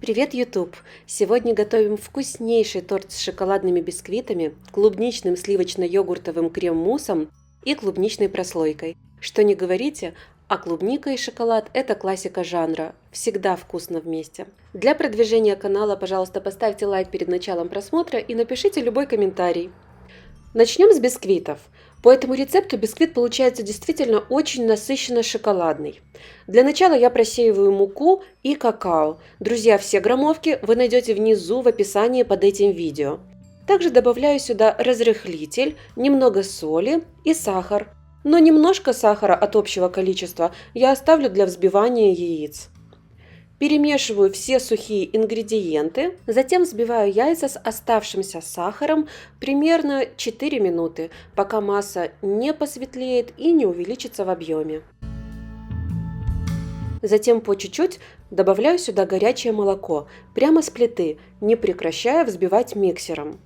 Привет, YouTube! Сегодня готовим вкуснейший торт с шоколадными бисквитами, клубничным сливочно-йогуртовым крем-муссом и клубничной прослойкой. Что не говорите, а клубника и шоколад – это классика жанра. Всегда вкусно вместе. Для продвижения канала, пожалуйста, поставьте лайк перед началом просмотра и напишите любой комментарий. Начнем с бисквитов. По этому рецепту бисквит получается действительно очень насыщенно шоколадный. Для начала я просеиваю муку и какао. Друзья, все граммовки вы найдете внизу в описании под этим видео. Также добавляю сюда разрыхлитель, немного соли и сахар. Но немножко сахара от общего количества я оставлю для взбивания яиц. Перемешиваю все сухие ингредиенты, затем взбиваю яйца с оставшимся сахаром примерно 4 минуты, пока масса не посветлеет и не увеличится в объеме. Затем по чуть-чуть добавляю сюда горячее молоко, прямо с плиты, не прекращая взбивать миксером.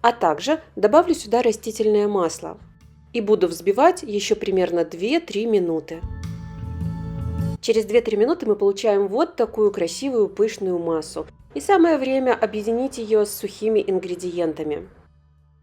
А также добавлю сюда растительное масло. И буду взбивать еще примерно 2-3 минуты. Через 2-3 минуты мы получаем вот такую красивую пышную массу. И самое время объединить ее с сухими ингредиентами.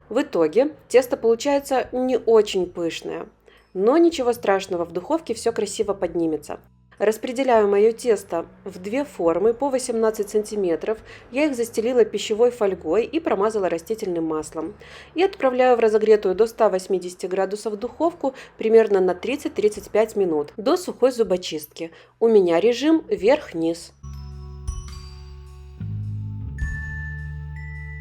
В итоге тесто получается не очень пышное. Но ничего страшного, в духовке все красиво поднимется. Распределяю мое тесто в две формы по 18 см. Я их застелила пищевой фольгой и промазала растительным маслом. И отправляю в разогретую до 180 градусов духовку примерно на 30-35 минут до сухой зубочистки. У меня режим вверх-вниз.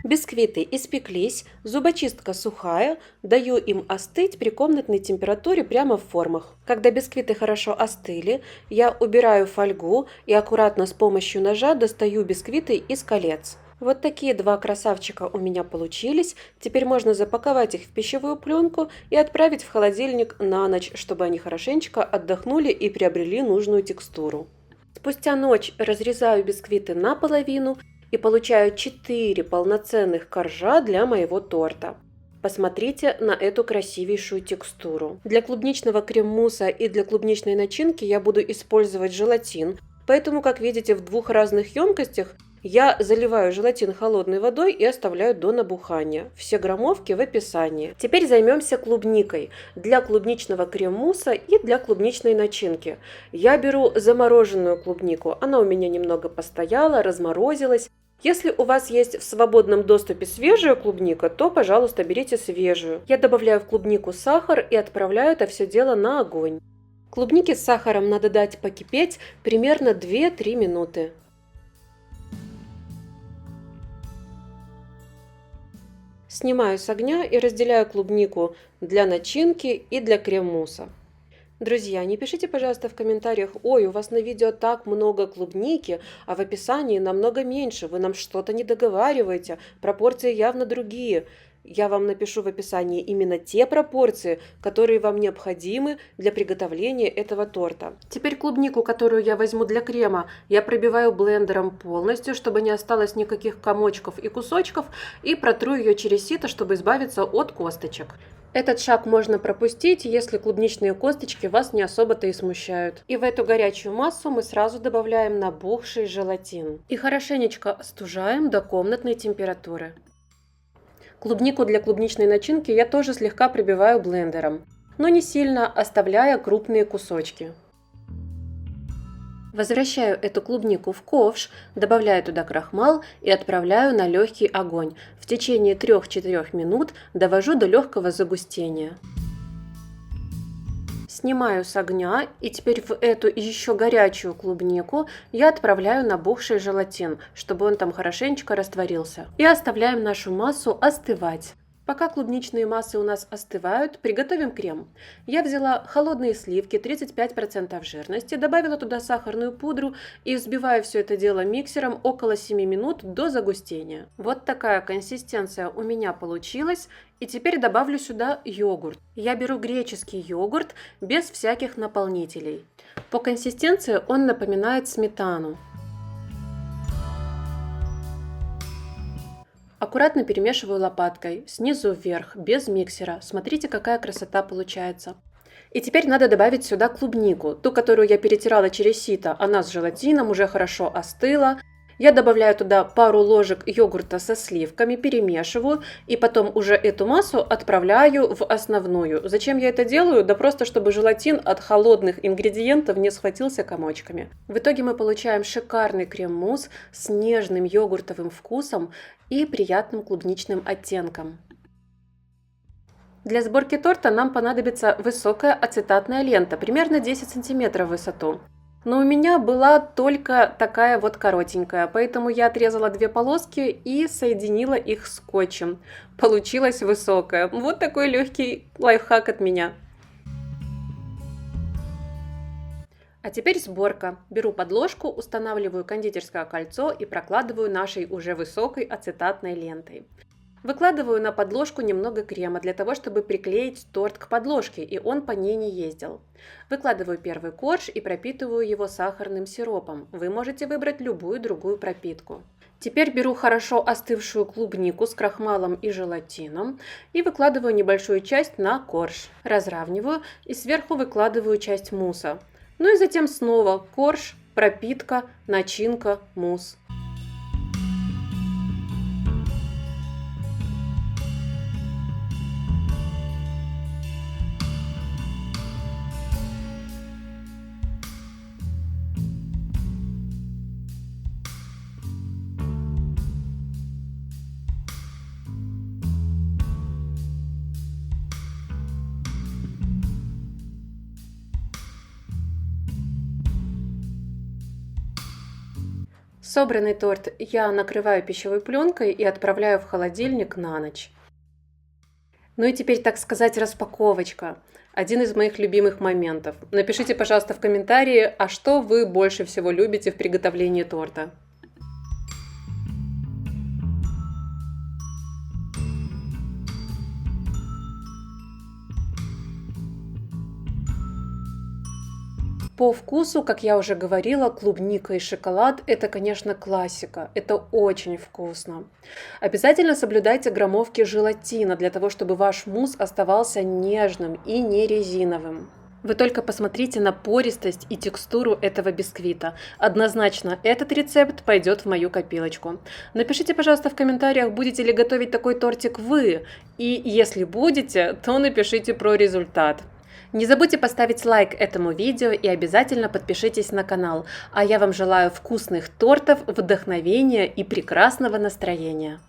Бисквиты испеклись, зубочистка сухая, даю им остыть при комнатной температуре прямо в формах. Когда бисквиты хорошо остыли, я убираю фольгу и аккуратно с помощью ножа достаю бисквиты из колец. Вот такие два красавчика у меня получились. Теперь можно запаковать их в пищевую пленку и отправить в холодильник на ночь, чтобы они хорошенечко отдохнули и приобрели нужную текстуру. Спустя ночь разрезаю бисквиты наполовину и получаю 4 полноценных коржа для моего торта. Посмотрите на эту красивейшую текстуру. Для клубничного крем-мусса и для клубничной начинки я буду использовать желатин, поэтому, как видите, в двух разных емкостях я заливаю желатин холодной водой и оставляю до набухания. Все граммовки в описании. Теперь займемся клубникой. Для клубничного крем-мусса и для клубничной начинки. Я беру замороженную клубнику. Она у меня немного постояла, разморозилась. Если у вас есть в свободном доступе свежая клубника, то, пожалуйста, берите свежую. Я добавляю в клубнику сахар и отправляю это все дело на огонь. Клубнике с сахаром надо дать покипеть примерно 2-3 минуты. Снимаю с огня и разделяю клубнику для начинки и для крем-мусса. Друзья, не пишите, пожалуйста, в комментариях: ой, у вас на видео так много клубники, а в описании намного меньше, вы нам что-то не договариваете, пропорции явно другие. Я вам напишу в описании именно те пропорции, которые вам необходимы для приготовления этого торта. Теперь клубнику, которую я возьму для крема, я пробиваю блендером полностью, чтобы не осталось никаких комочков и кусочков, и протру ее через сито, чтобы избавиться от косточек. Этот шаг можно пропустить, если клубничные косточки вас не особо-то и смущают. И в эту горячую массу мы сразу добавляем набухший желатин. И хорошенечко остужаем до комнатной температуры. Клубнику для клубничной начинки я тоже слегка прибиваю блендером, но не сильно, оставляя крупные кусочки. Возвращаю эту клубнику в ковш, добавляю туда крахмал и отправляю на легкий огонь. В течение 3-4 минут довожу до легкого загустения. Снимаю с огня, и теперь в эту еще горячую клубнику я отправляю набухший желатин, чтобы он там хорошенечко растворился. И оставляем нашу массу остывать. Пока клубничные массы у нас остывают, приготовим крем. Я взяла холодные сливки 35% жирности, добавила туда сахарную пудру и взбиваю все это дело миксером около 7 минут до загустения. Вот такая консистенция у меня получилась. И теперь добавлю сюда йогурт. Я беру греческий йогурт без всяких наполнителей. По консистенции он напоминает сметану. Аккуратно перемешиваю лопаткой, снизу вверх, без миксера. Смотрите, какая красота получается. И теперь надо добавить сюда клубнику, ту, которую я перетирала через сито. Она с желатином уже хорошо остыла. Я добавляю туда пару ложек йогурта со сливками, перемешиваю и потом уже эту массу отправляю в основную. Зачем я это делаю? Да просто чтобы желатин от холодных ингредиентов не схватился комочками. В итоге мы получаем шикарный крем-мусс с нежным йогуртовым вкусом и приятным клубничным оттенком. Для сборки торта нам понадобится высокая ацетатная лента, примерно 10 см в высоту. Но у меня была только такая вот коротенькая, поэтому я отрезала 2 полоски и соединила их скотчем. Получилась высокая. Вот такой легкий лайфхак от меня. А теперь сборка. Беру подложку, устанавливаю кондитерское кольцо и прокладываю нашей уже высокой ацетатной лентой. Выкладываю на подложку немного крема для того, чтобы приклеить торт к подложке, и он по ней не ездил. Выкладываю первый корж и пропитываю его сахарным сиропом. Вы можете выбрать любую другую пропитку. Теперь беру хорошо остывшую клубнику с крахмалом и желатином и выкладываю небольшую часть на корж. Разравниваю и сверху выкладываю часть мусса. Ну и затем снова корж, пропитка, начинка, мусс. Собранный торт я накрываю пищевой пленкой и отправляю в холодильник на ночь. Ну и теперь, так сказать, распаковочка. Один из моих любимых моментов. Напишите, пожалуйста, в комментарии, а что вы больше всего любите в приготовлении торта. По вкусу, как я уже говорила, клубника и шоколад – это, конечно, классика. Это очень вкусно. Обязательно соблюдайте граммовки желатина для того, чтобы ваш мусс оставался нежным и не резиновым. Вы только посмотрите на пористость и текстуру этого бисквита. Однозначно, этот рецепт пойдет в мою копилочку. Напишите, пожалуйста, в комментариях, будете ли готовить такой тортик вы. И если будете, то напишите про результат. Не забудьте поставить лайк этому видео и обязательно подпишитесь на канал. А я вам желаю вкусных тортов, вдохновения и прекрасного настроения.